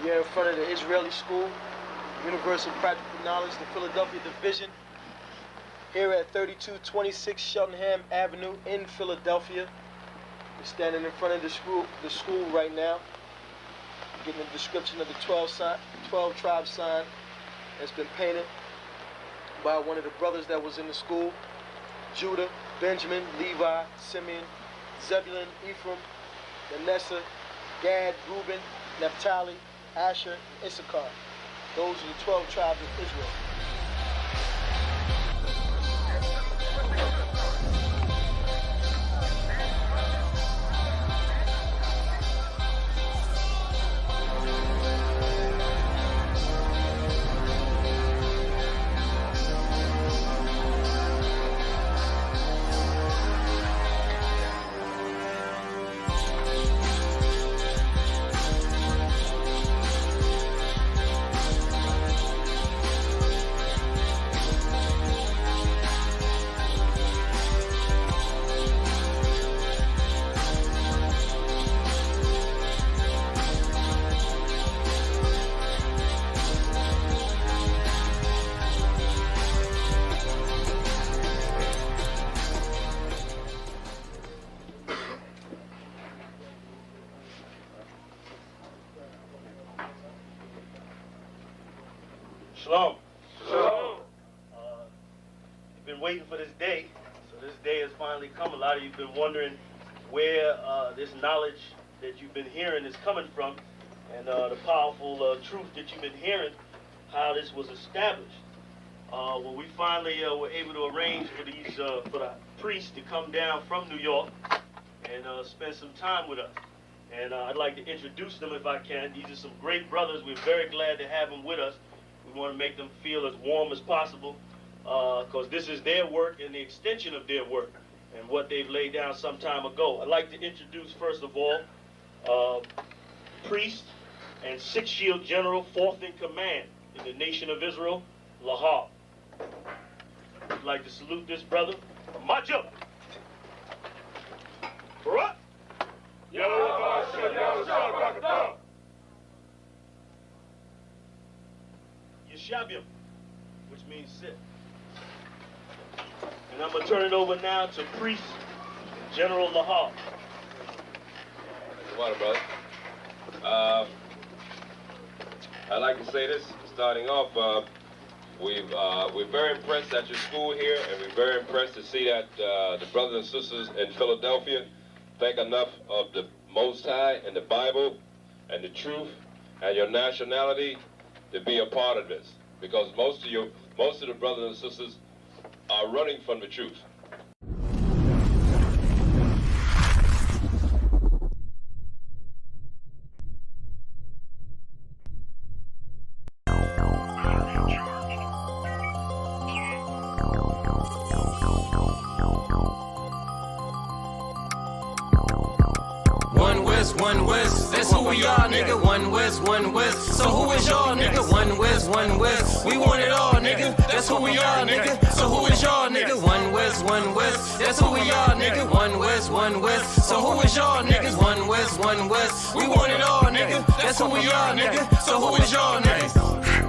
We are in front of the Israeli School, Universal Practical Knowledge, the Philadelphia Division, here at 3226 Cheltenham Avenue in Philadelphia. We're standing in front of the school right now, getting a description of the 12 tribe sign that's been painted by one of the brothers that was in the school: Judah, Benjamin, Levi, Simeon, Zebulun, Ephraim, Manasseh, Gad, Reuben, Naphtali, Asher, and Isupk. Those are the 12 tribes of Israel. Shalom. Shalom. You've been waiting for this day, so this day has finally come. A lot of you have been wondering where this knowledge that you've been hearing is coming from, and the powerful truth that you've been hearing, how this was established. Well, we finally were able to arrange for the priests to come down from New York and spend some time with us. And I'd like to introduce them if I can. These are some great brothers. We're very glad to have them with us. We want to make them feel as warm as possible, because this is their work and the extension of their work and what they've laid down some time ago. I'd like to introduce, first of all, priest and Sixth Shield General, 4th in command in the nation of Israel, Lahab. I'd like to salute this brother. Macho. Barak. Yeshabim, which means sit. And I'm going to turn it over now to Priest General Lahab. Water, brother. I'd like to say this, starting off, we're very impressed at your school here, and we're very impressed to see that the brothers and sisters in Philadelphia think enough of the Most High and the Bible and the truth and your nationality to be a part of this, because most of the brothers and sisters are running from the truth. One West, that's who we are, nigga. One West, so who is y'all, nigga? One West, we want it all, nigga. That's who we are, nigga. So who is y'all, nigga? One West, that's who we are, nigga. One West, so who is y'all, niggas? One West, we want it all, nigga. That's who we are, nigga. So who is y'all, niggas?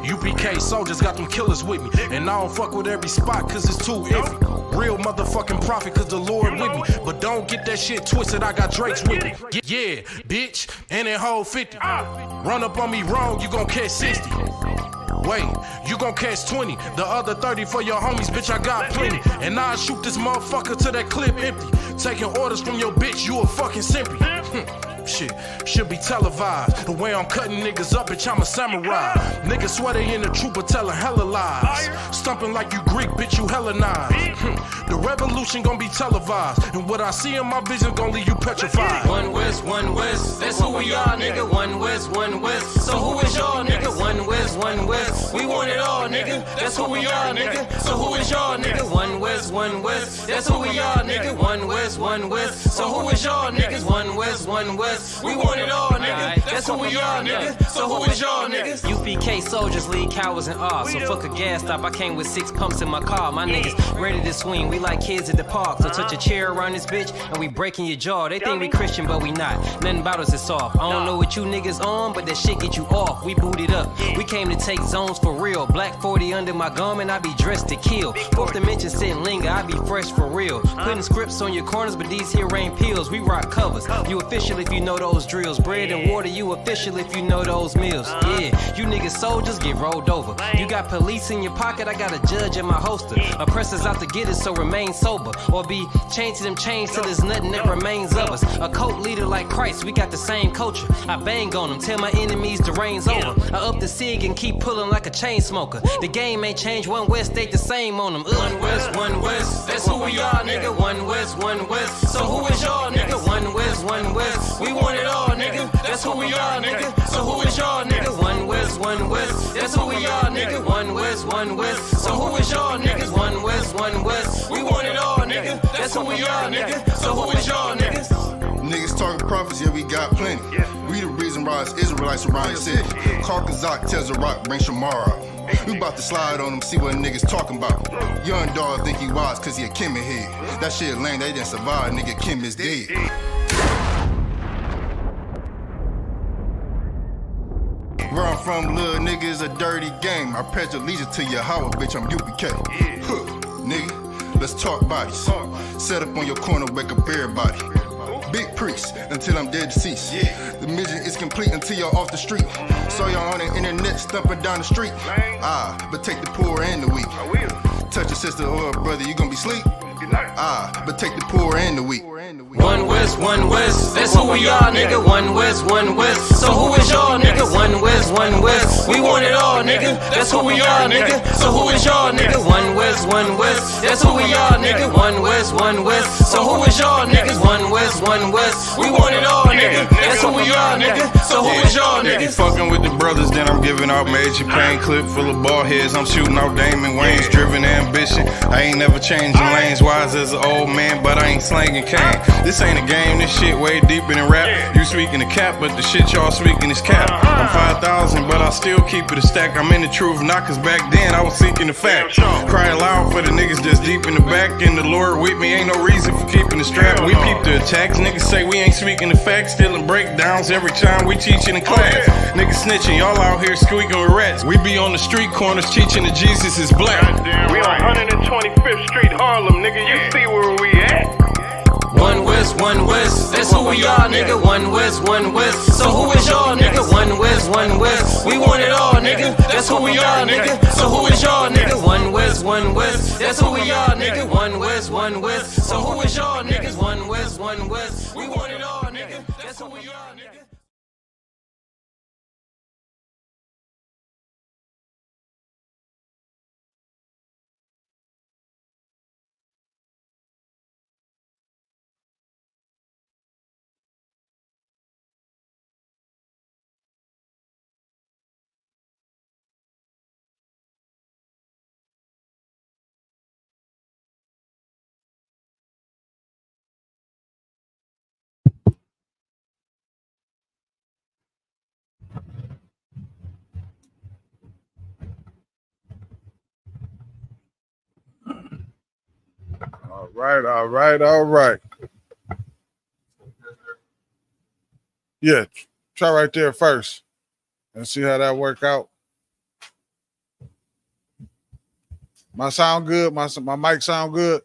UPK soldiers got them killers with me, and I don't fuck with every spot cause it's too iffy. Real motherfucking prophet cause the Lord with me, but don't get that shit twisted, I got Drake's with me. Yeah, bitch, and that whole 50. Run up on me wrong, you gon' catch 60. Wait, you gon' catch 20. The other 30 for your homies, bitch, I got plenty. And I'll shoot this motherfucker till that clip empty. Taking orders from your bitch, you a fucking simpy. Shit, should be televised. The way I'm cutting niggas up, bitch, I'm a samurai. Niggas swear they in the truth, but telling hella lies. Stumping like you Greek, bitch, you Hellenized. The revolution gon' be televised, and what I see in my vision gon' leave you petrified. One West, that's who we are, nigga. One West, so who is y'all, nigga? One West, we want it all, nigga. That's who we are, nigga. So who is y'all, nigga? One West, that's who we are, nigga. One West, so who is y'all, niggas? One West, West. We want it all, nigga. That's who we are, nigga. So who is y'all, niggas? UPK soldiers lead cowards and all. So fuck a gas stop. I came with 6 pumps in my car. My niggas ready to swing. We like kids at the park. So touch a chair around this bitch and we breaking your jaw. They think we Christian, but we not. Nothing about us is soft. I don't know what you niggas on, but that shit get you off. We booted up. We came to take zones for real. Black 40 under my garment. I be dressed to kill. Fourth dimension sit and linger. I be fresh for real. Putting scripts on your corners, but these here ain't pills. We rock covers. You official if you know those drills. Bread and water, you official if you know those meals. Yeah, you niggas soldiers get rolled over. You got police in your pocket, I got a judge in my holster. Oppressors out to get us, so remain sober. Or be chained to them chains till there's nothing that remains of us. A cult leader like Christ, we got the same culture. I bang on them, tell my enemies the reign's over. I up the sig and keep pulling like a chain smoker. The game ain't changed, one West stayed the same on them. One West, that's who we are, nigga. One West. So who is y'all, nigga? One West. We want it all, nigga. That's who we are, nigga. So who is y'all, nigga? One West. That's who we are, nigga. One West. So who is y'all, niggas? One West. We want it all, nigga. That's who we are, nigga. So who is y'all, niggas? Niggas talking prophets, yeah, we got plenty. We the reason why it's Israelites around the city. Call Kazak, tells the rock, bring Shamar out. We about to slide on them, see what niggas talking about. Young dog think he wise cause he a Kim head. That shit lame, they didn't survive, nigga, Kim is dead. Where I'm from, little nigga, is a dirty game. I pledge allegiance to Yahweh, bitch, I'm UPK. Huh, nigga, let's talk bodies. Set up on your corner, wake up everybody. Big priest, until I'm dead deceased. The mission is complete until you're off the street. So y'all on the internet, stumping down the street. But take the poor and the weak. Touch your sister or brother, you gonna be sleep. But take the poor and the weak. One West, that's who we are, nigga. One West. So who is y'all, nigga? One West. We want it all, nigga. That's who we are, nigga. So who is y'all, nigga? One West. That's who we are, nigga. One West. So who is y'all, niggas? One West. We want it all, nigga. That's who we are, nigga. So who is y'all, niggas? Fucking with the brothers, then I'm giving out major pain. Clip full of ball heads, I'm shooting out Damon Wayne's. Driven ambition, I ain't never changing lanes. Wise as an old man, but I ain't slanging cane. This ain't a game, this shit way deeper than rap. You speaking the cap, but the shit y'all speaking is cap. I'm 5,000, but I still keep it a stack. I'm in the truth, not cause back then I was seeking the fact. Crying loud for the niggas that's deep in the back. And the Lord with me, ain't no reason for keeping the strap. We peep the attacks, niggas say we ain't speaking the facts. Stealing breakdowns every time we teaching in class. Niggas snitching, y'all out here squeaking with rats. We be on the street corners teaching that Jesus is black. We on 125th Street, Harlem, nigga, you see where we at? One West, that's who we are, nigga. One West. So who is y'all, nigga? One West. We want it all, nigga. That's who we are, nigga. So who is y'all, nigga? One West. That's who we are, nigga. One West. So who is y'all, niggas? One West. We want it all, nigga. That's who we are, nigga. All right. Yeah, try right there first and see how that work out. My sound good? My mic sound good?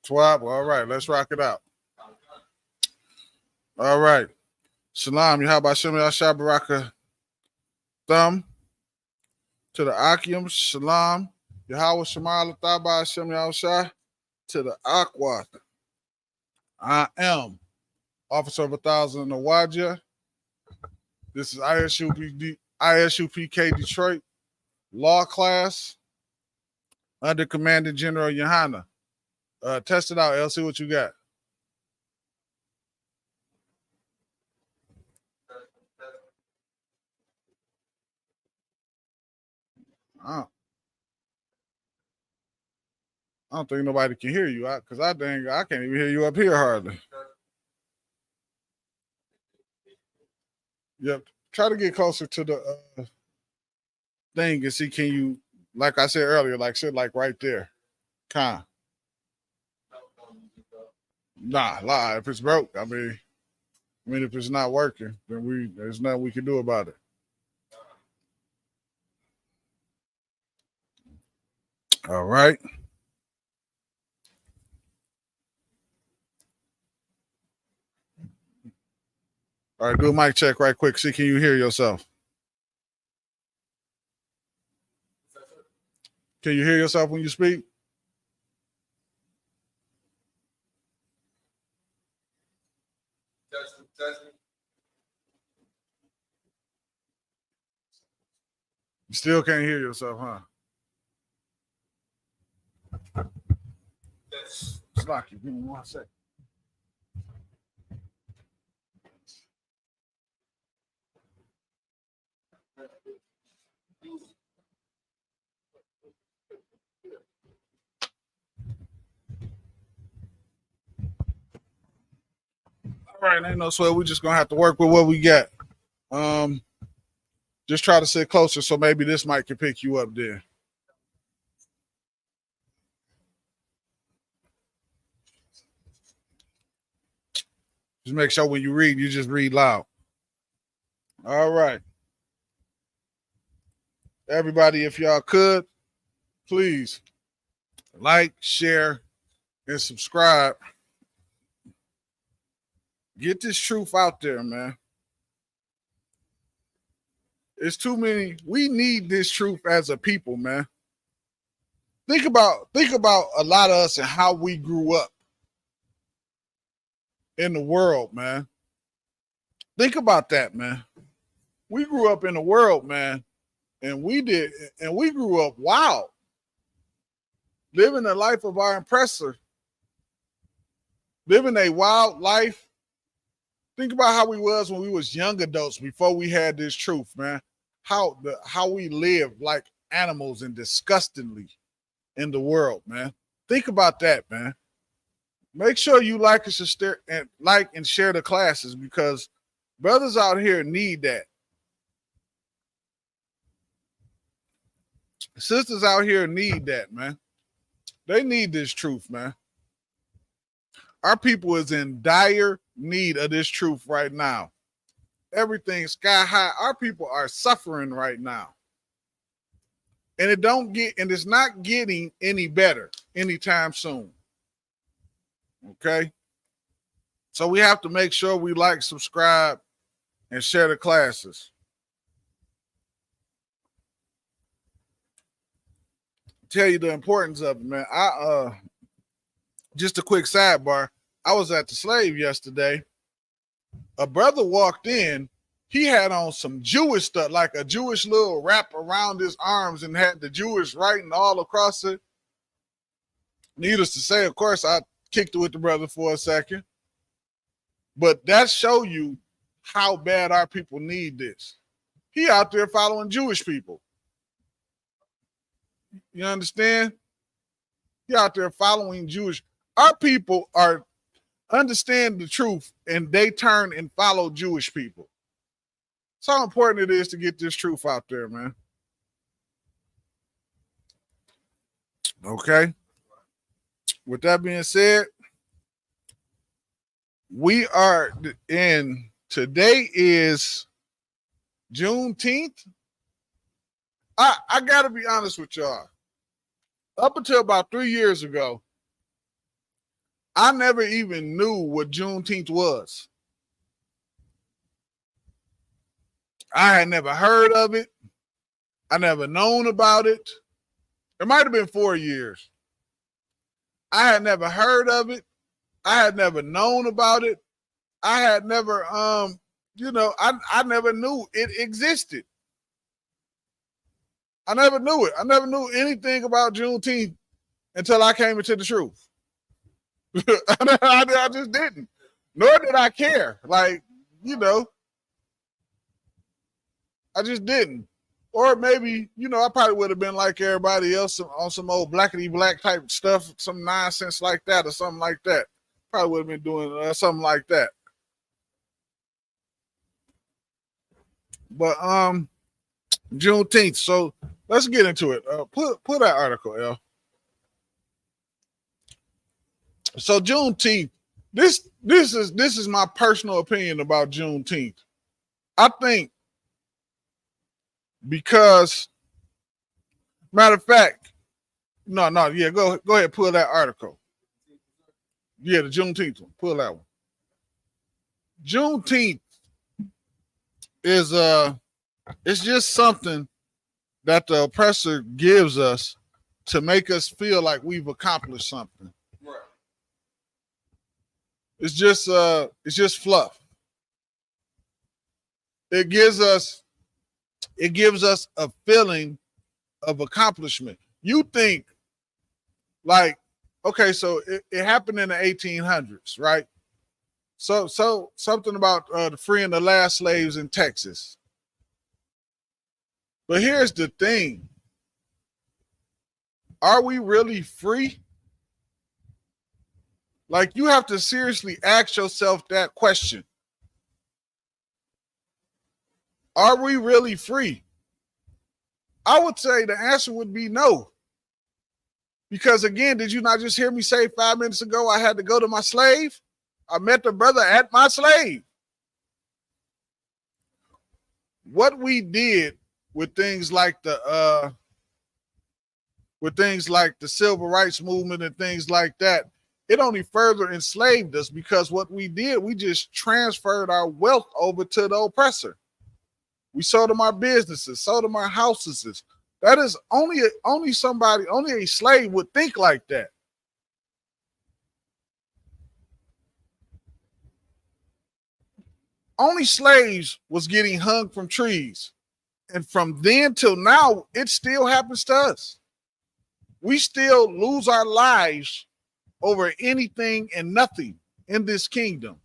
Swap. All right, let's rock it out. All right. Shalom, Yahweh Shem Yahshua Baraka Thumb to the Akim, Shalom, Yahweh Shema Lataba Shem Yahshua to the Aqua. I am Officer of 1,000 in the Wajah. This is ISUPK Detroit Law Class under Commander General Yohana. Test it out, L. See what you got. I don't think nobody can hear you because I can't even hear you up here hardly. Yep. Try to get closer to the thing and see, can you, like I said earlier, like sit like right there. Nah, lie. If it's broke, I mean, if it's not working, then there's nothing we can do about it. All right. All right, do a mic check right quick. See, can you hear yourself? Can you hear yourself when you speak? You still can't hear yourself, huh? Slock you. Give me 1 second. All right, ain't no sweat. We're just gonna have to work with what we got. Just try to sit closer so maybe this mic can pick you up there. Just make sure when you read, you just read loud. All right. Everybody, if y'all could, please like, share, and subscribe. Get this truth out there, man. It's too many. We need this truth as a people, man. Think about a lot of us and how we grew up in the world, man. Think about that, man. We grew up in the world, man, and we grew up wild, living the life of our oppressor, living a wild life. Think about how we was when we was young adults before we had this truth, man. How we lived like animals and disgustingly in the world, man. Think about that, man. Make sure you like and share the classes because brothers out here need that. Sisters out here need that, man. They need this truth, man. Our people is in dire need of this truth right now. Everything's sky high. Our people are suffering right now. And it's not getting any better anytime soon. Okay? So we have to make sure we like, subscribe, and share the classes. Tell you the importance of it, man. Just a quick sidebar. I was at the Slave yesterday. A brother walked in. He had on some Jewish stuff, like a Jewish little wrap around his arms and had the Jewish writing all across it. Needless to say, of course, I kicked it with the brother for a second. But that show you how bad our people need this. He out there following Jewish people. You understand? He out there following Jewish. Our people understand the truth and they turn and follow Jewish people. That's how important it is to get this truth out there, man. Okay. With that being said, today is Juneteenth. I gotta be honest with y'all. Up until about 3 years ago, I never even knew what Juneteenth was. I had never heard of it. I never known about it. It might have been 4 years. I had never heard of it. I had never known about it. I had never, I never knew it existed. I never knew it. I never knew anything about Juneteenth until I came into the truth. I just didn't. Nor did I care. I just didn't. Or maybe, you know, I probably would have been like everybody else on some old blackety black type stuff, some nonsense like that or something like that. Probably would have been doing something like that. But Juneteenth. So let's get into it. Put that article, L. So Juneteenth. This is my personal opinion about Juneteenth. I think because, matter of fact, no, yeah, go ahead, pull that article. Yeah, the Juneteenth one. Pull that one. Juneteenth is it's just something that the oppressor gives us to make us feel like we've accomplished something. Right. It's just fluff. It gives us a feeling of accomplishment. You think like, okay, so it happened in the 1800s, right? So something about the freeing the last slaves in Texas. But here's the thing. Are we really free? Like, you have to seriously ask yourself that question. Are we really free? I would say the answer would be no. Because again, did you not just hear me say 5 minutes ago I had to go to my slave? I met the brother at my slave. What we did with things like the civil rights movement and things like that, it only further enslaved us, because what we did, we just transferred our wealth over to the oppressor. We sold them our businesses, sold them our houses. That is only a slave would think like that. Only slaves was getting hung from trees. And from then till now, it still happens to us. We still lose our lives over anything and nothing in this kingdom.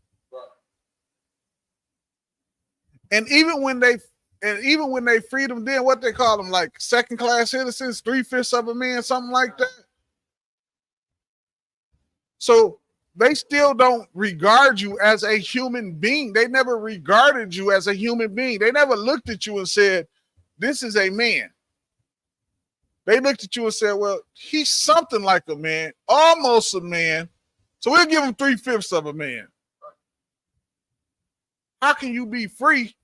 And even when they freed them, then what they call them, like second-class citizens, 3/5 of a man, something like that. So they still don't regard you as a human being. They never regarded you as a human being. They never looked at you and said, this is a man. They looked at you and said, well, he's something like a man, almost a man. So we'll give him 3/5 of a man. How can you be free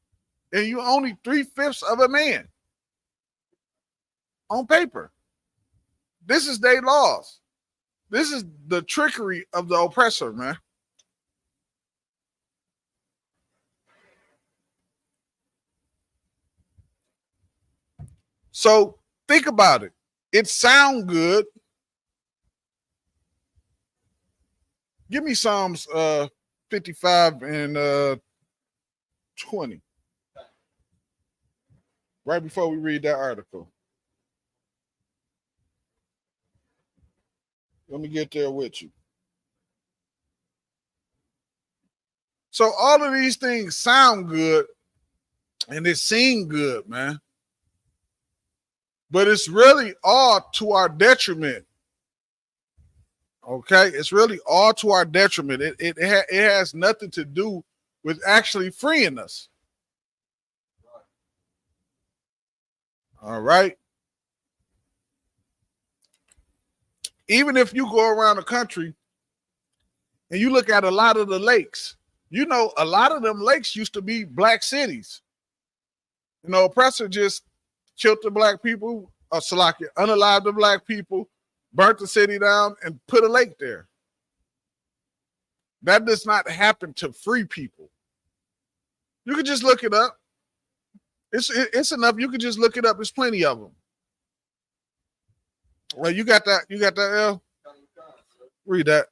and you only 3/5 of a man on paper? This is their laws. This is the trickery of the oppressor, man. So think about it. It sounds good. Give me Psalms 55 and 20. Right before we read that article. Let me get there with you. So all of these things sound good and they seem good, man. But it's really all to our detriment. Okay? It's really all to our detriment. It has nothing to do with actually freeing us. All right? Even if you go around the country and you look at a lot of the lakes, you know, a lot of them lakes used to be black cities. You know, oppressor just killed the black people, unalived the black people, burnt the city down, and put a lake there. That does not happen to free people. You can just look it up. It's enough. You can just look it up. There's plenty of them. Well, you got that? You got that, L? Read that.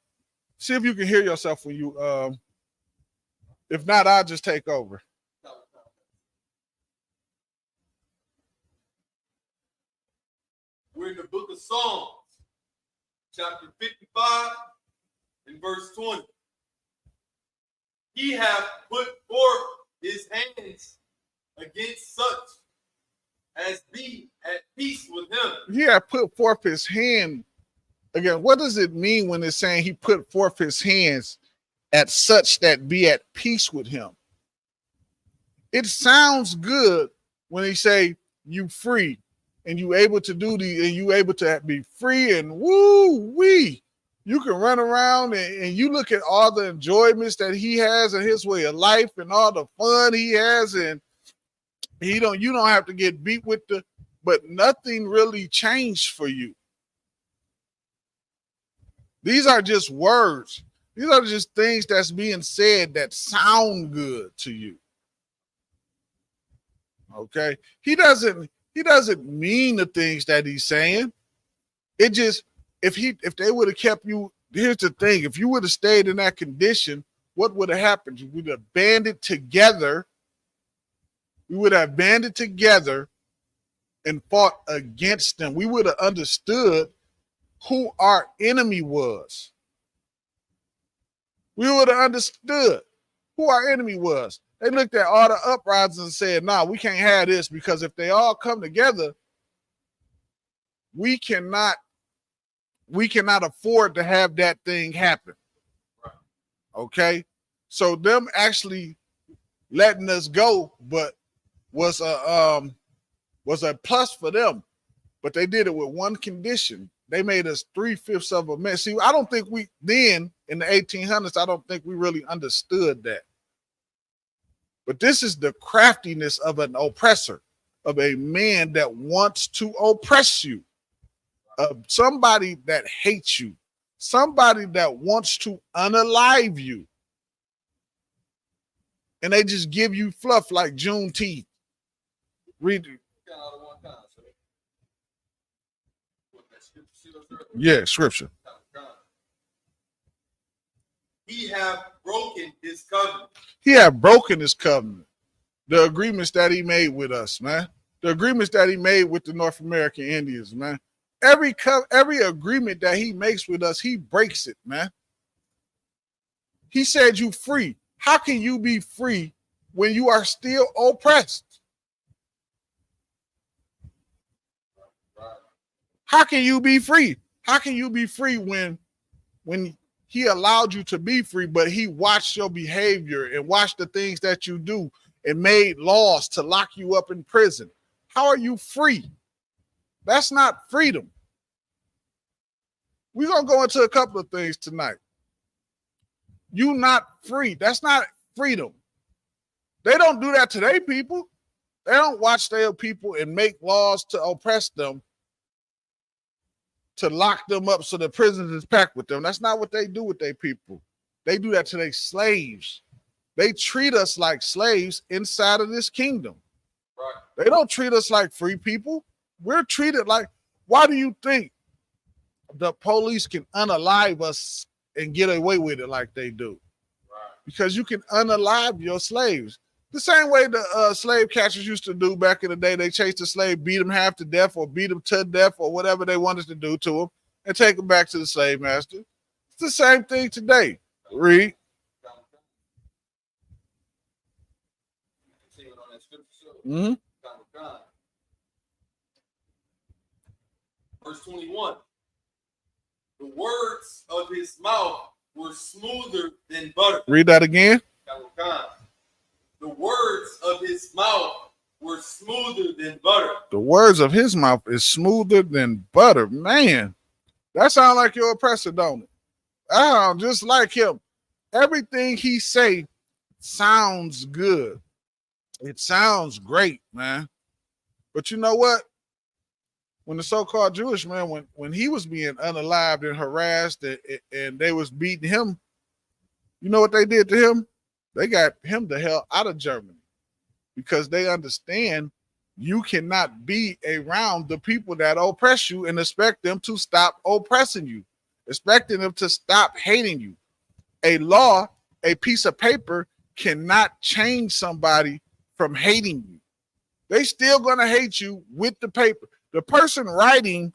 See if you can hear yourself when you. If not, I'll just take over. We're in the book of Psalms, chapter 55 and verse 20. He hath put forth his hands against such as with him. He had put forth his hand. Again, what does it mean when it's saying he put forth his hands at such that be at peace with him? It sounds good when he say you free and you able to do and you able to be free and woo wee. You can run around and you look at all the enjoyments that he has in his way of life and all the fun he has, and you don't have to get beat with but nothing really changed for you. These are just words. These are just things that's being said that sound good to you. Okay? He doesn't mean the things that he's saying. It just, if they would have kept you, here's the thing, if you would have stayed in that condition, what would have happened? We would have banded together. We would have banded together and fought against them. We would have understood who our enemy was. We would have understood who our enemy was. They looked at all the uprisings and said, nah, we can't have this, because if they all come together, we cannot afford to have that thing happen. Okay? So them actually letting us go, but was a plus for them. But they did it with one condition. They made us 3/5 of a man. See, I don't think we then in the 1800s, I don't think we really understood that. But this is the craftiness of an oppressor, of a man that wants to oppress you, of somebody that hates you, somebody that wants to unalive you. And they just give you fluff like Juneteenth. Read it. Yeah, scripture. He have broken his covenant. He have broken his covenant. The agreements that he made with us, man. The agreements that he made with the North American Indians, man. Every agreement that he makes with us, he breaks it, man. He said you free. How can you be free when you are still oppressed? How can you be free? How can you be free when he allowed you to be free, but he watched your behavior and watched the things that you do and made laws to lock you up in prison? How are you free? That's not freedom. We're going to go into a couple of things tonight. You not free. That's not freedom. They don't do that to their people. They don't watch their people and make laws to oppress them, to lock them up so the prisons is packed with them. That's not what they do with their people. They do that to their slaves. They treat us like slaves inside of this kingdom. Right. They don't treat us like free people. We're treated like, why do you think the police can unalive us and get away with it like they do? Right. Because you can unalive your slaves. The same way the slave catchers used to do back in the day. They chased the slave, beat them half to death or beat them to death or whatever they wanted to do to them and take them back to the slave master. It's the same thing today. Read. Mm-hmm. Verse 21. The words of his mouth were smoother than butter. Read that again. The words of his mouth were smoother than butter. The words of his mouth is smoother than butter. Man, that sounds like your oppressor, don't it? That sounds just like him. Everything he say sounds good. It sounds great, man. But you know what? When the so-called Jewish man, when he was being unalived and harassed and they was beating him, you know what they did to him? They got him the hell out of Germany because they understand you cannot be around the people that oppress you and expect them to stop oppressing you, expecting them to stop hating you. A law, a piece of paper cannot change somebody from hating you. They still gonna hate you with the paper. The person writing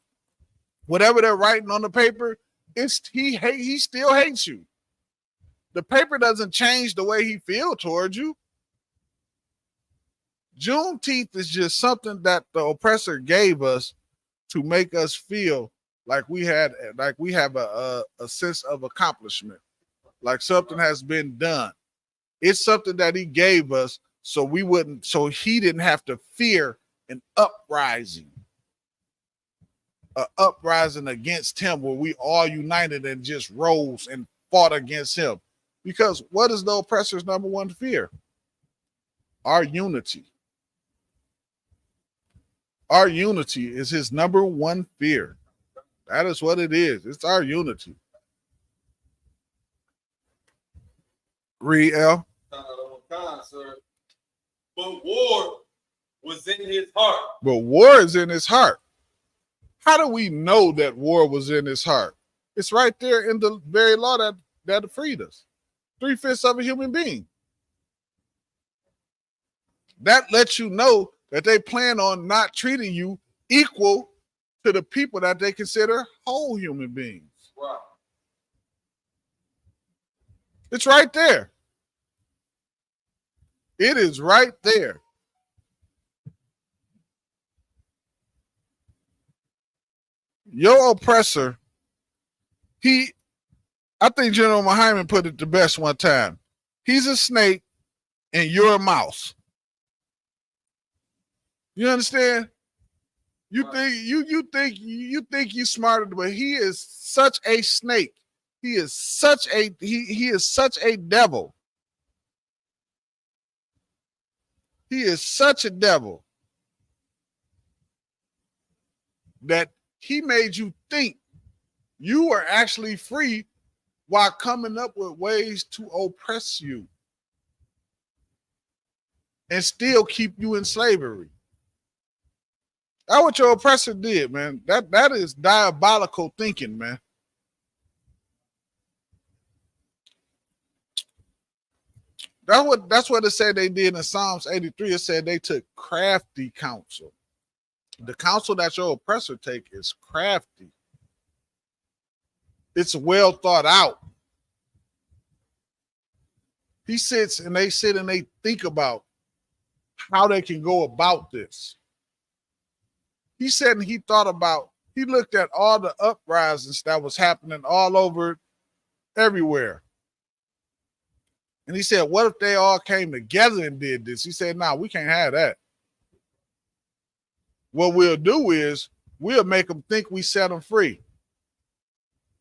whatever they're writing on the paper, he still hates you. The paper doesn't change the way he feels towards you. Juneteenth is just something that the oppressor gave us to make us feel like we have a sense of accomplishment, like something has been done. It's something that he gave us so he didn't have to fear an uprising against him where we all united and just rose and fought against him. Because what is the oppressor's number one fear? Our unity. Our unity is his number one fear. That is what it is. It's our unity. Read, L. Sir. But war was in his heart. But war is in his heart. How do we know that war was in his heart? It's right there in the very law that freed us. 3/5 of a human being. That lets you know that they plan on not treating you equal to the people that they consider whole human beings. Wow. It's right there. It is right there. Your oppressor, I think General Muhammad put it the best one time. He's a snake and you're a mouse. You understand? You think you're smarter, but he is such a snake. He is such a devil. He is such a devil that he made you think you are actually free while coming up with ways to oppress you and still keep you in slavery. That's what your oppressor did, man. That is diabolical thinking, man. That's what it said they did in Psalms 83. It said they took crafty counsel. The counsel that your oppressor take is crafty. It's well thought out. He sits and they sit and they think about how they can go about this. He said and he looked at all the uprisings that was happening all over everywhere. And he said, what if they all came together and did this? He said, nah, we can't have that. What we'll do is we'll make them think we set them free.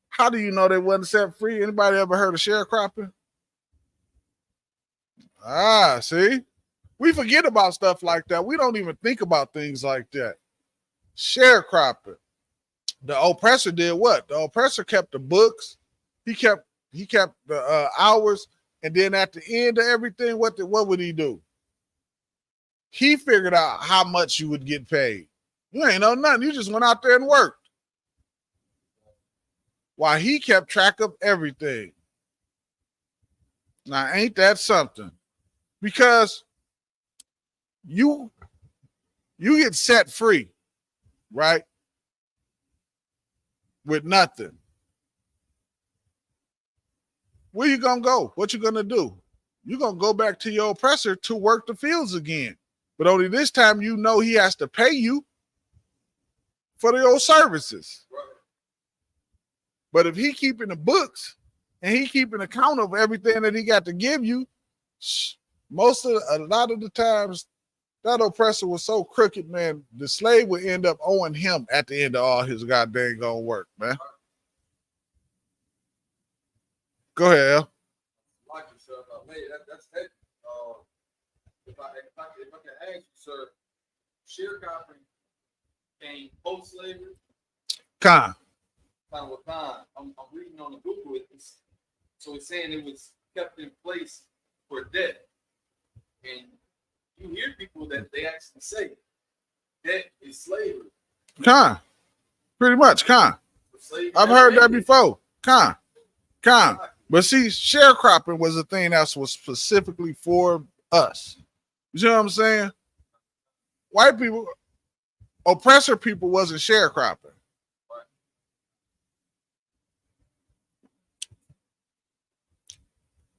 How do you know they wasn't set free? Anybody ever heard of sharecropping? See? We forget about stuff like that. We don't even think about things like that. Sharecropping. The oppressor did what? The oppressor kept the books. He kept the hours. And then at the end of everything, what would he do? He figured out how much you would get paid. You ain't know nothing. You just went out there and worked. While he kept track of everything. Now, ain't that something? Because you get set free, right? With nothing. Where you gonna go? What you gonna do? You're gonna go back to your oppressor to work the fields again. But only this time you know he has to pay you for your services. Right. But if he keeping the books and he keeping account of everything that he got to give you, a lot of the times that oppressor was so crooked, man, the slave would end up owing him at the end of all his goddamn gonna work, man. Go ahead, Al. Like you, sir. That's heavy. If I can ask you, sir, sharecropping came post-slavery? Con. I'm reading on the Google. So it's saying it was kept in place for debt. And you hear people that they actually say debt is slavery. Con. Pretty much, con. I've heard that before. Con. But see, sharecropping was a thing that was specifically for us. You know what I'm saying? White people, oppressor people wasn't sharecropping.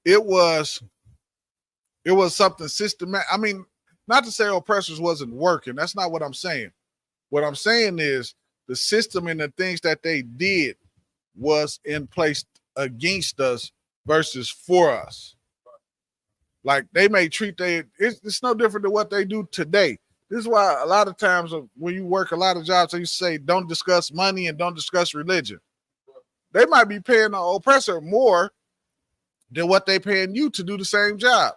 It was something systematic. I mean, not to say oppressors wasn't working. That's not what I'm saying. What I'm saying is the system and the things that they did was in place against us versus for us. Like they may treat it's no different than what they do today. This is why a lot of times when you work a lot of jobs, they say don't discuss money and don't discuss religion. They might be paying the oppressor more than what they paying you to do the same job,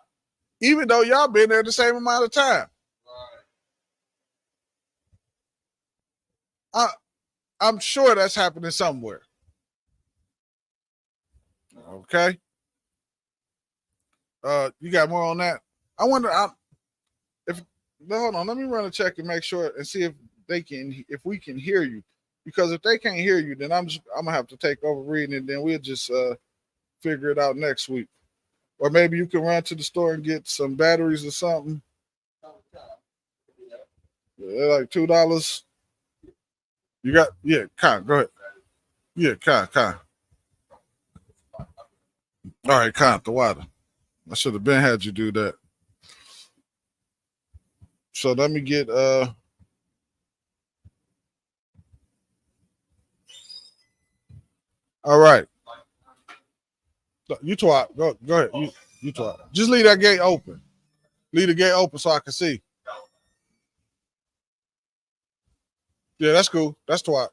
even though y'all been there the same amount of time. I'm sure that's happening somewhere. Okay. You got more on that? I wonder hold on, let me run a check and make sure and see if we can hear you. Because if they can't hear you, then I'm gonna have to take over reading it, then we'll just figure it out next week. Or maybe you can run to the store and get some batteries or something. Yeah, like $2. You got Con, go ahead. Yeah, Con. All right, Con, the water. I should have been had you do that. So let me get all right. You twat. Go ahead. You twat. Just leave that gate open. Leave the gate open so I can see. Yeah, that's cool. That's twat.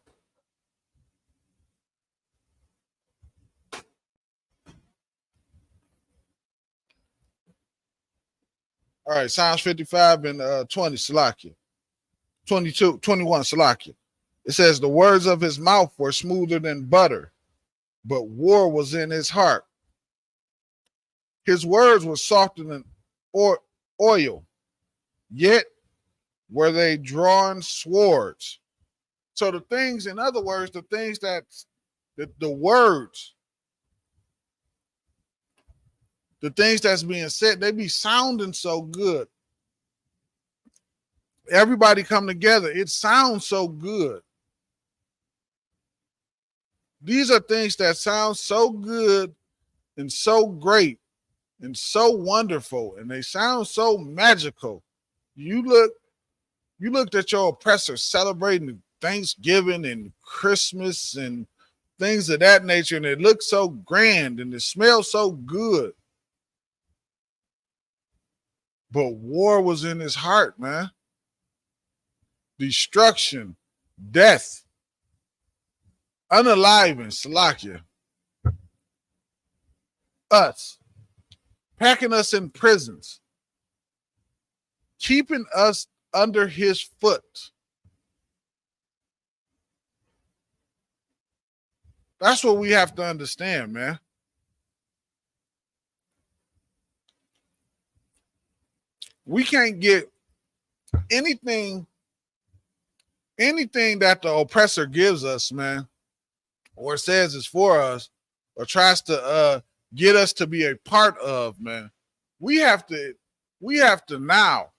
All right, Psalms 55 and 20, Salakia. 21, Salakia. It says, the words of his mouth were smoother than butter, but war was in his heart. His words were softer than oil, yet were they drawn swords. So the things, in other words, the things that the words, the things that's being said, they be sounding so good. Everybody come together. It sounds so good. These are things that sound so good and so great and so wonderful, and they sound so magical. You looked at your oppressor celebrating Thanksgiving and Christmas and things of that nature, and it looked so grand and it smelled so good. But war was in his heart, man. Destruction, death, unaliving, Salakia. Us, packing us in prisons, keeping us under his foot. That's what we have to understand, man. We can't get anything that the oppressor gives us, man, or says is for us, or tries to get us to be a part of, man. We have to now.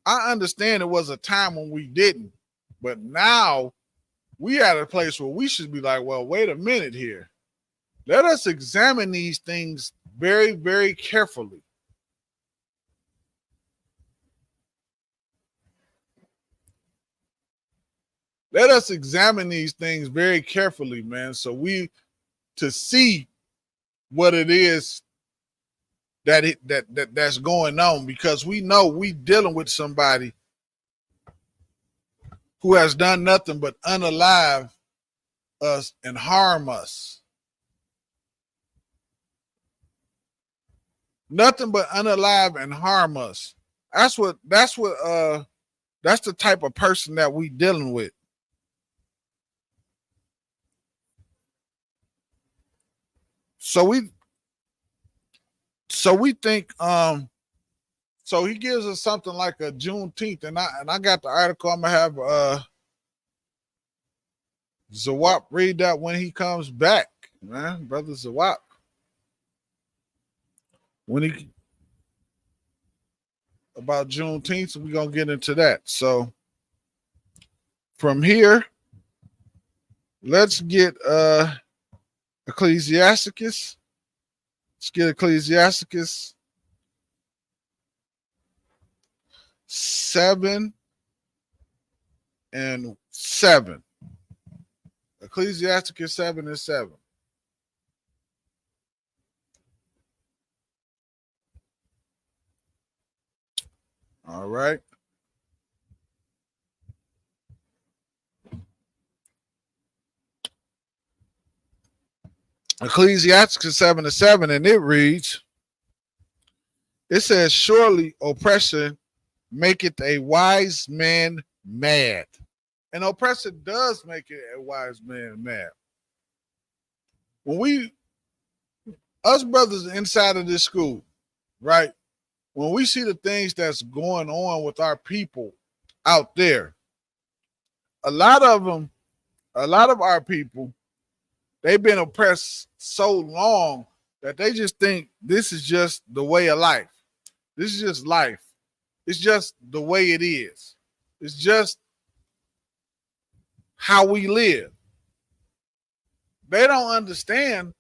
I understand it was a time when we didn't, but now we at a place where we should be like, well, wait a minute here. Let us examine these things very, very carefully. Let us examine these things very carefully, man, so to see what it is that's going on, because we know we dealing with somebody who has done nothing but unalive us and harm us. Nothing but unalive and harm us. That's the type of person that we dealing with. So we think so he gives us something like a Juneteenth, and I got the article. I'm gonna have Zawap read that when he comes back, man, brother Zawap. When he about Juneteenth, so we're gonna get into that. So from here, let's get Ecclesiasticus. Let's get Ecclesiasticus 7 and 7. Ecclesiasticus 7 and 7. All right. Ecclesiasticus 7 and 7, and it reads, it says, surely oppression maketh a wise man mad. And oppression does make it a wise man mad. When us brothers inside of this school, right? When we see the things that's going on with our people out there, a lot of our people, they've been oppressed so long that they just think this is just the way of life. This is just life. It's just the way it is. It's just how we live. They don't understand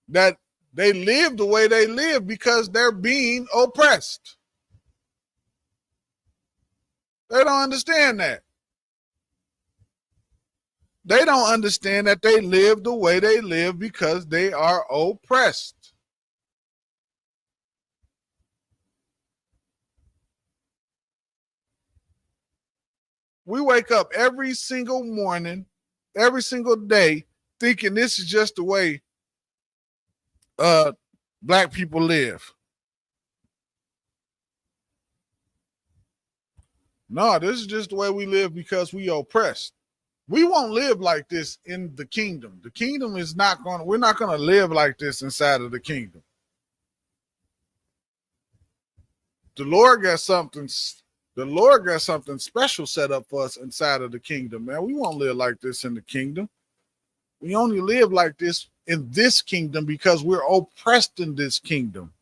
that they live the way they live because they're being oppressed. They don't understand that. They don't understand that they live the way they live because they are oppressed. We wake up every single morning, every single day, thinking this is just the way black people live. No, this is just the way we live because we oppressed. We won't live like this in the kingdom. The kingdom is not going to, we're not going to live like this inside of the kingdom. The Lord got something special set up for us inside of the kingdom, man. We won't live like this in the kingdom. We only live like this in this kingdom because we're oppressed in this kingdom.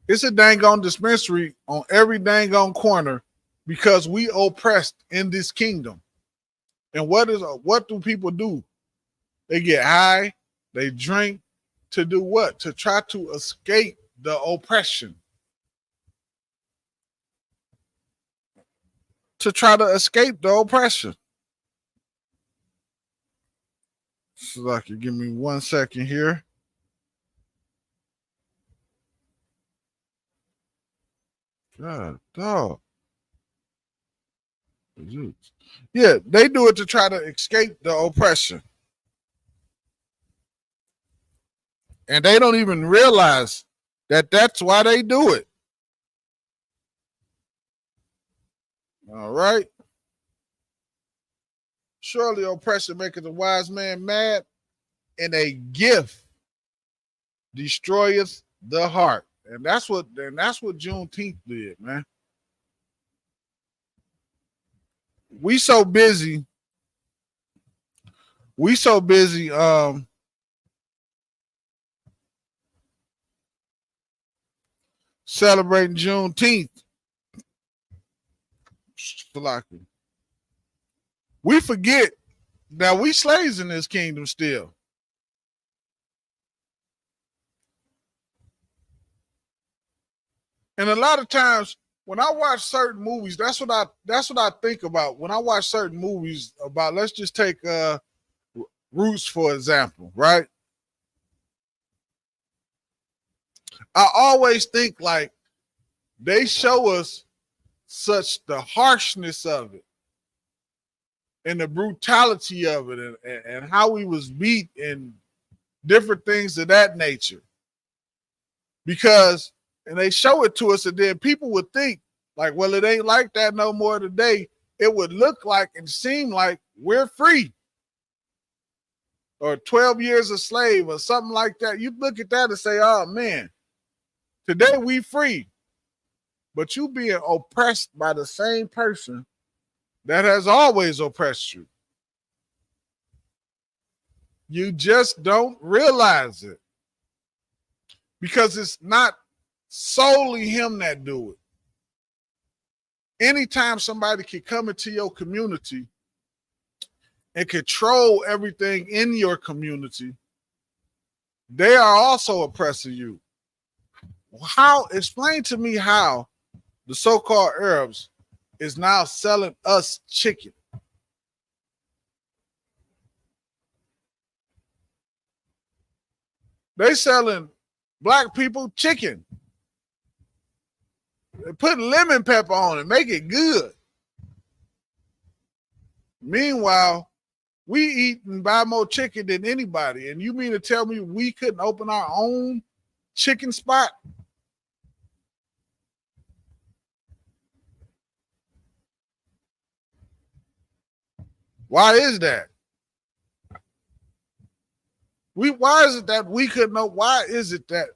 It's a dang on dispensary on every dang on corner because we oppressed in this kingdom. And what do people do? They get high, they drink to do what? To try to escape the oppression. To try to escape the oppression. So I can give me 1 second here. God, dog. Yeah, they do it to try to escape the oppression. And they don't even realize that that's why they do it. All right. Surely oppression maketh a wise man mad, and a gift destroyeth the heart. And that's what Juneteenth did, man. We so busy celebrating Juneteenth. We forget that we slaves in this kingdom still. And a lot of times when I watch certain movies, that's what I think about. When I watch certain movies about, let's just take Roots for example, right? I always think like they show us such the harshness of it and the brutality of it and how we was beat and different things of that nature. And they show it to us, and then people would think like, well, it ain't like that no more today. It would look like and seem like we're free. Or 12 years a slave or something like that. You look at that and say, oh man, today we free. But you being oppressed by the same person that has always oppressed you. You just don't realize it. Because it's not solely him that do it. Anytime somebody can come into your community and control everything in your community, they are also oppressing you. How? Explain to me how the so-called Arabs is now selling us chicken. They selling black people chicken. They put lemon pepper on it, make it good. Meanwhile, we eat and buy more chicken than anybody. And you mean to tell me we couldn't open our own chicken spot? Why is that? Why is it that we couldn't know? Why is it that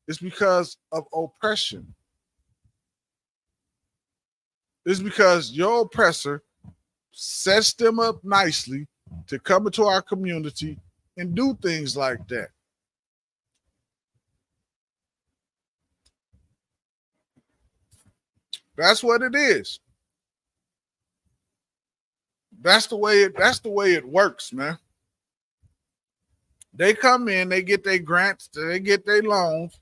it's because of oppression? It's because your oppressor sets them up nicely to come into our community and do things like that. That's what it is. That's the way it works, man. They come in, they get their grants, they get their loans.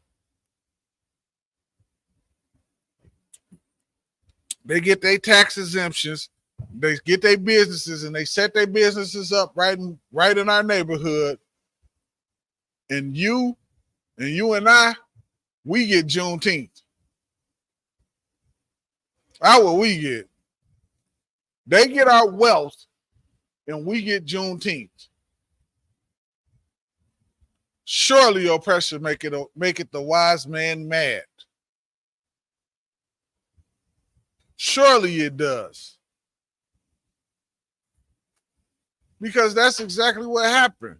They get their tax exemptions, they get their businesses, and they set their businesses up right in our neighborhood. And you and I, we get Juneteenth. That's what we get. They get our wealth, and we get Juneteenth. Surely oppression make it the wise man mad. Surely it does. Because that's exactly what happened.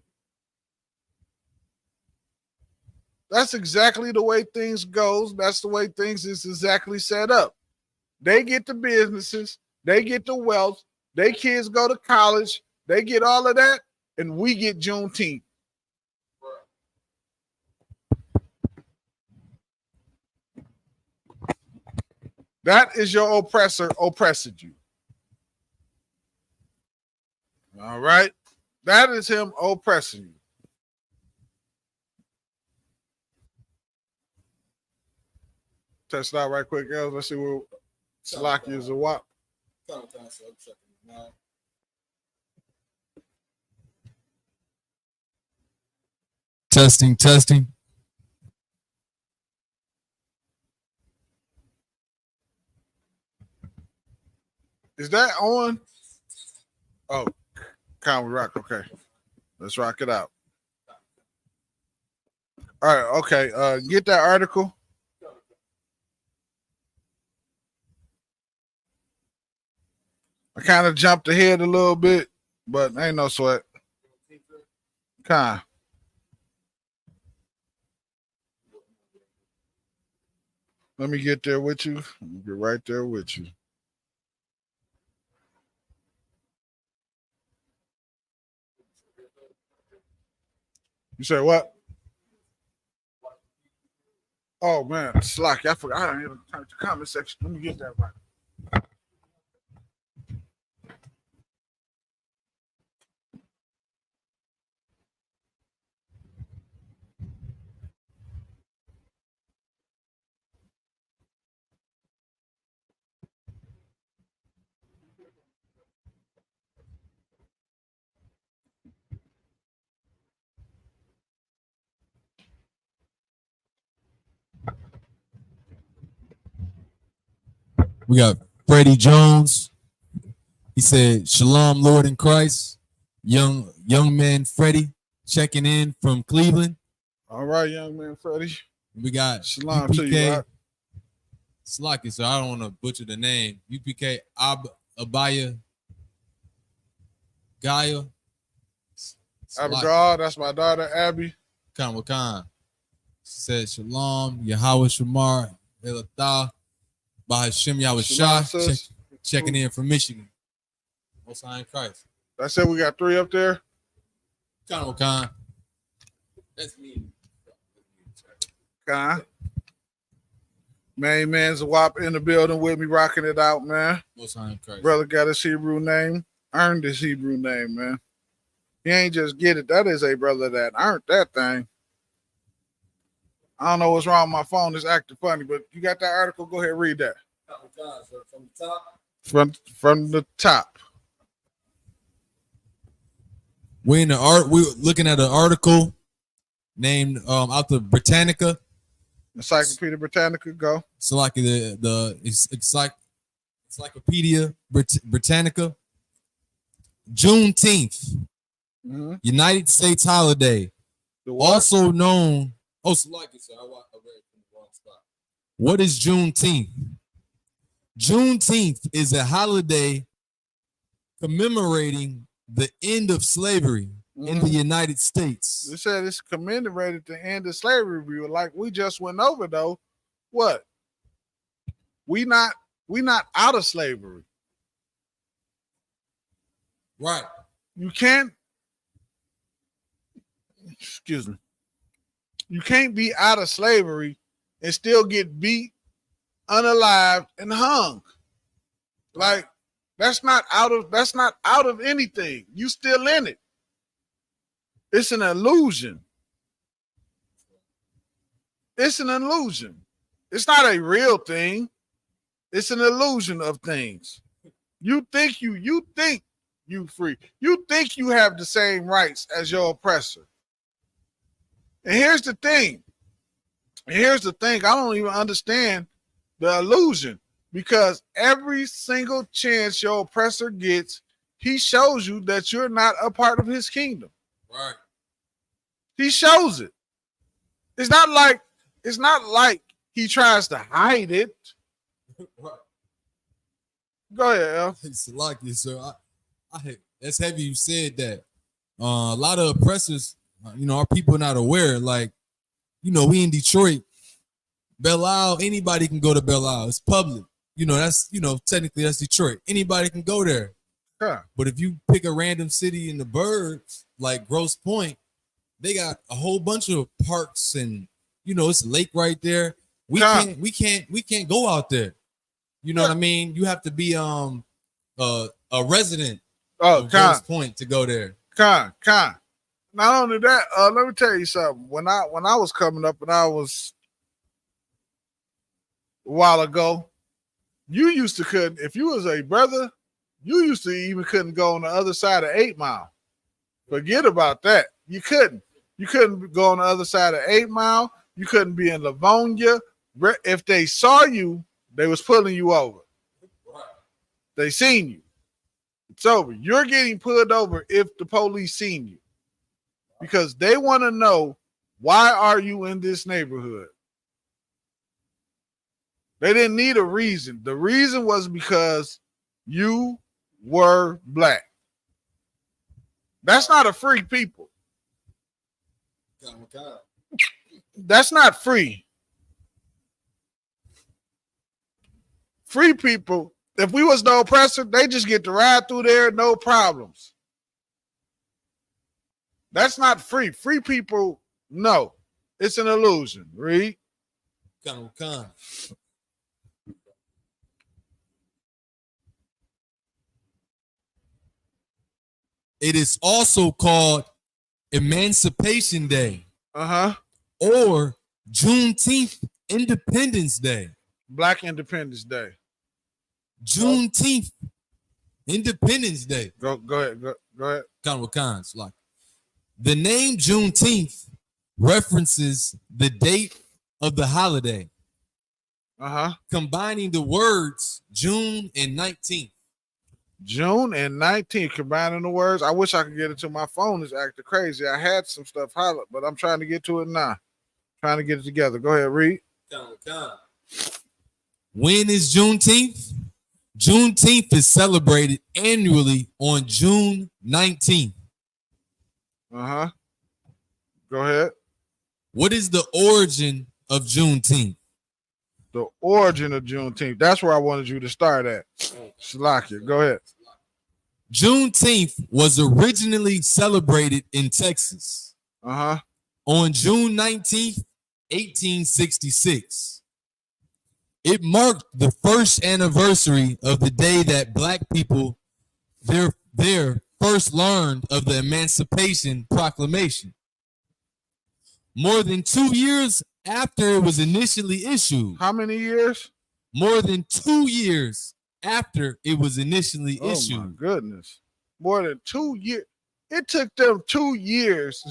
That's exactly the way things goes. That's the way things is exactly set up. They get the businesses, they get the wealth, their kids go to college, they get all of that, and we get Juneteenth. That is your oppressor oppressing you. All right? That is him oppressing you. Test it out right quick, guys. Let's see what Slocky is a WAP. Testing. Is that on? Oh, Can we rock? Okay. Let's rock it out. All right, okay. Get that article. I kind of jumped ahead a little bit, but ain't no sweat. Let me get there with you. Let me get right there with you. You say what? Oh man, Slocky. I forgot. I didn't even type the comment section. Let me get that right. We got Freddie Jones. He said, "Shalom, Lord in Christ." Young man Freddie checking in from Cleveland. All right, young man Freddie. We got Shalom UPK, to you, right? Slocky, so I don't want to butcher the name. UPK Abaya Gaia. Abigail, that's my daughter, Abby. Khan. Said, "Shalom, Yahweh Shamar, Elatah, Bahashim Yahweh Shah," checking in from Michigan. Most High in Christ. I said we got 3 up there. Khan. That's me. Khan. Main man's a WAP in the building with me, rocking it out, man. Most High in Christ. Brother got his Hebrew name, earned his Hebrew name, man. He ain't just get it. That is a brother that earned that thing. I don't know what's wrong with my phone. It's acting funny, but you got that article? Go ahead and read that. From the top. From the top. We're looking at an article named out the Britannica. Encyclopedia Britannica, go. So like it's like Encyclopedia Britannica. Juneteenth, United States holiday, also known. Oh, so like it, sir. I read it from the wrong spot. What is Juneteenth? Juneteenth is a holiday commemorating the end of slavery in the United States. They said it's commemorated the end of slavery. Like we just went over though. What? We not out of slavery. Right. You can't. Excuse me. You can't be out of slavery and still get beat, unalived, and hung. Like that's not out of anything. You still in it. It's an illusion. It's an illusion. It's not a real thing. It's an illusion of things. You think you free. You think you have the same rights as your oppressor. And here's the thing. I don't even understand the illusion, because every single chance your oppressor gets, he shows you that you're not a part of his kingdom. Right. He shows it. It's not like he tries to hide it. Right. Go ahead, Al. It's like this, sir. That's heavy. You said that. A lot of oppressors, our people not aware. Like, we in Detroit, Belle Isle. Anybody can go to Belle Isle. It's public. That's technically that's Detroit. Anybody can go there. Yeah. But if you pick a random city in the burbs, like Grosse Pointe, they got a whole bunch of parks and it's a lake right there. We can't go out there. You know what I mean? You have to be a resident of Grosse Pointe to go there. Not only that, let me tell you something. When I was coming up, and I was a while ago, you used to couldn't, if you was a brother, you used to even couldn't go on the other side of 8 Mile. Forget about that. You couldn't. You couldn't go on the other side of 8 Mile. You couldn't be in Livonia. If they saw you, they was pulling you over. They seen you. It's over. You're getting pulled over if the police seen you, because they want to know, why are you in this neighborhood? They didn't need a reason. The reason was because you were black. That's not a free people. That's not free. Free people, if we was no oppressor, they just get to ride through there, no problems. That's not free. Free people, no. It's an illusion. Read. It is also called Emancipation Day. Or Juneteenth Independence Day. Black Independence Day. Juneteenth Independence Day. Go ahead. Go ahead. Like the name Juneteenth references the date of the holiday. Combining the words June and 19th. June and 19th, combining the words. I wish I could get it to my phone. It's acting crazy. I had some stuff hollered, but I'm trying to get to it now. Trying to get it together. Go ahead, read. When is Juneteenth? Juneteenth is celebrated annually on June 19th. Go ahead. What is the origin of Juneteenth? The origin of Juneteenth. That's where I wanted you to start at. Shalakia, go ahead. Juneteenth was originally celebrated in Texas. On June 19th, 1866. It marked the first anniversary of the day that Black people their first learned of the Emancipation Proclamation. More than 2 years after it was initially issued. How many years? More than 2 years after it was initially issued. Oh my goodness. More than 2 years. It took them 2 years.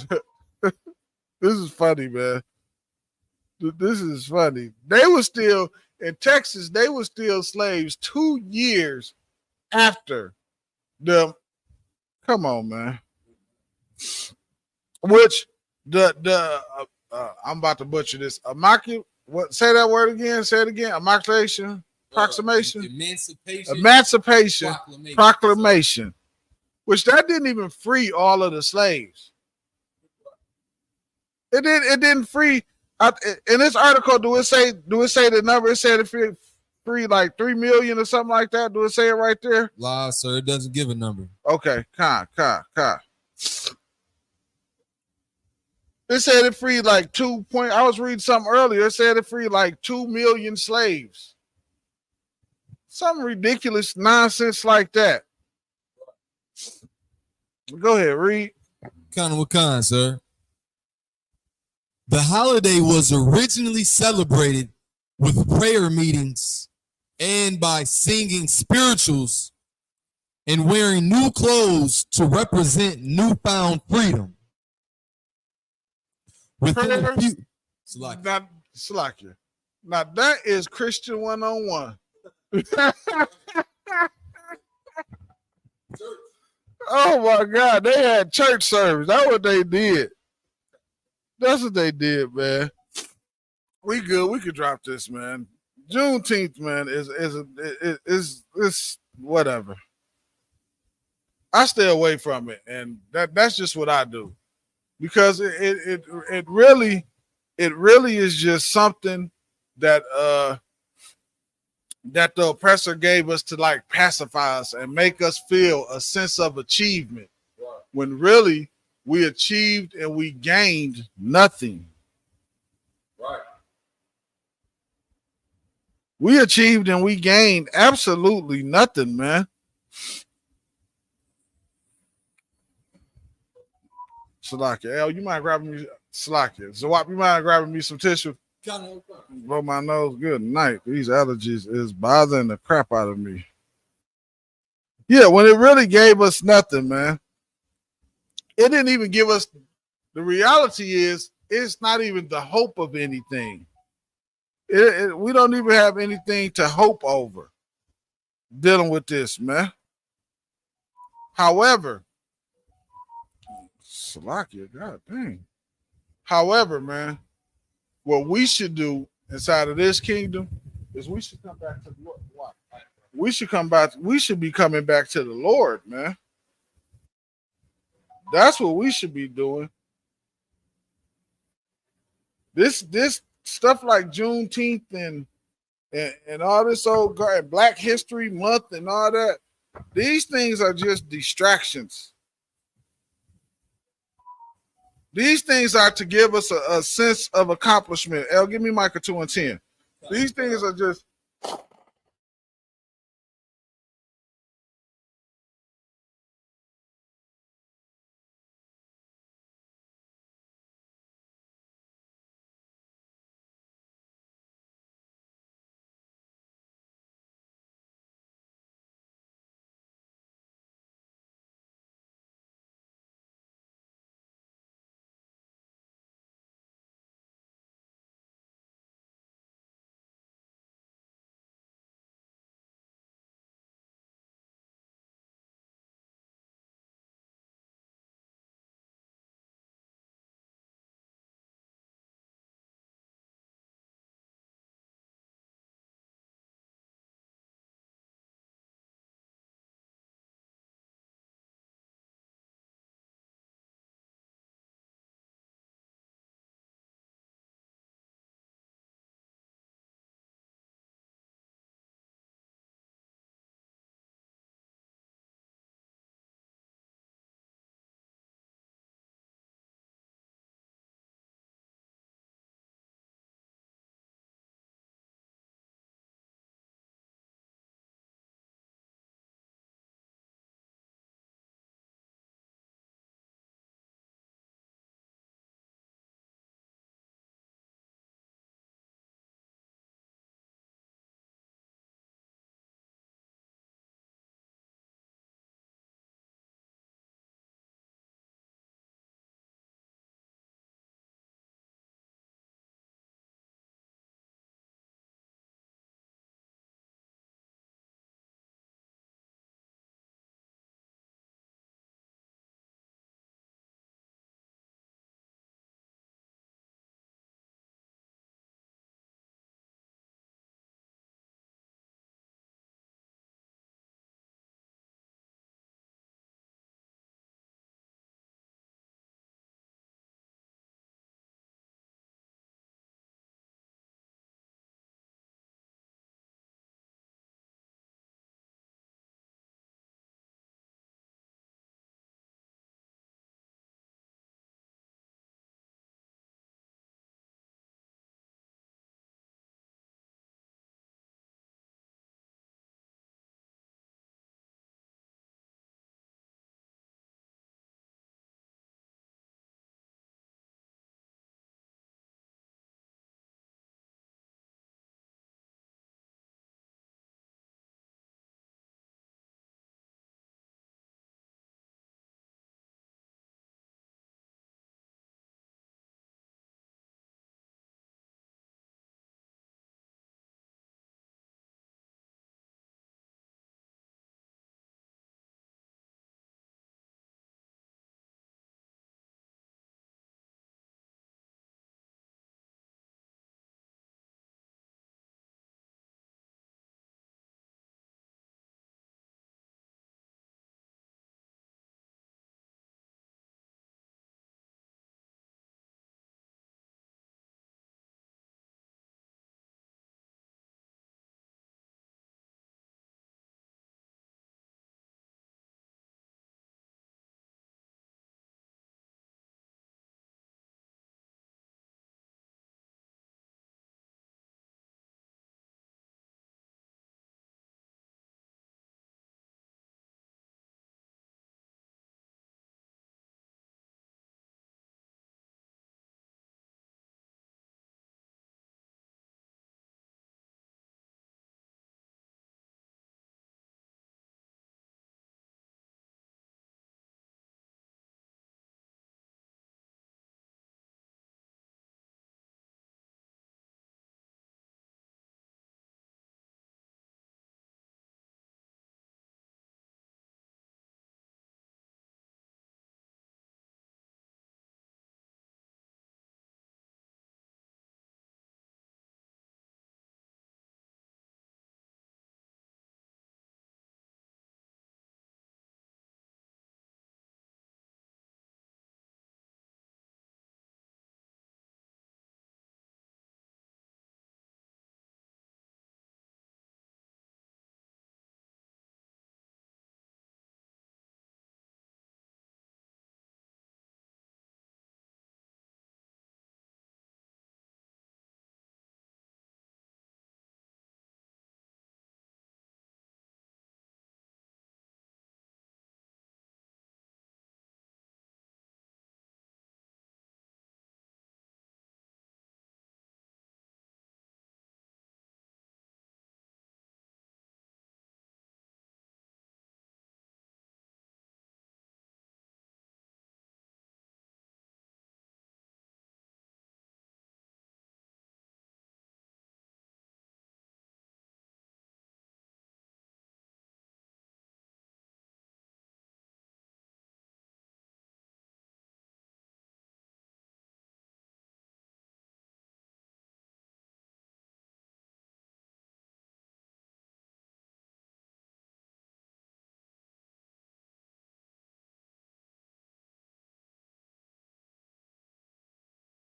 This is funny, man. This is funny. They were still in Texas, they were still slaves 2 years after them. Come on, man. Which I'm about to butcher this. What? Say that word again. Say it again. Approximation. Emancipation Proclamation. Which that didn't even free all of the slaves. It didn't free. In this article, do it say the number? It said it free like 3 million or something like that. Do it say it right there? Lie, sir. It doesn't give a number. Okay, It said it freed like I was reading something earlier. It said it freed like 2 million slaves. Some ridiculous nonsense like that. Go ahead, read. Wakan, sir. The holiday was originally celebrated with prayer meetings and by singing spirituals and wearing new clothes to represent newfound freedom. Slakia. Now that is Christian 101. Oh my God, they had church service. That's what they did. That's what they did, man. We good. We could drop this, man. Juneteenth, man, is whatever. I stay away from it, and that's just what I do, because it really is just something that that the oppressor gave us to like pacify us and make us feel a sense of achievement, when really we achieved and we gained nothing. Right. We achieved and we gained absolutely nothing, man. Salakia, L, you mind grabbing me? Salakia, Zawap, you mind grabbing me some tissue? Blow my nose. Good night. These allergies is bothering the crap out of me. Yeah, when it really gave us nothing, man. It didn't even give us. The reality is, it's not even the hope of anything. We don't even have anything to hope over dealing with this, man. However, Salakia, God dang. However, man, what we should do inside of this kingdom is we should come back to the Lord. Why? We should come back. We should be coming back to the Lord, man. That's what we should be doing. This stuff like Juneteenth and all this old Black History Month and all that, these things are just distractions. These things are to give us a sense of accomplishment. El, give me Micah 2 and 10. These things are just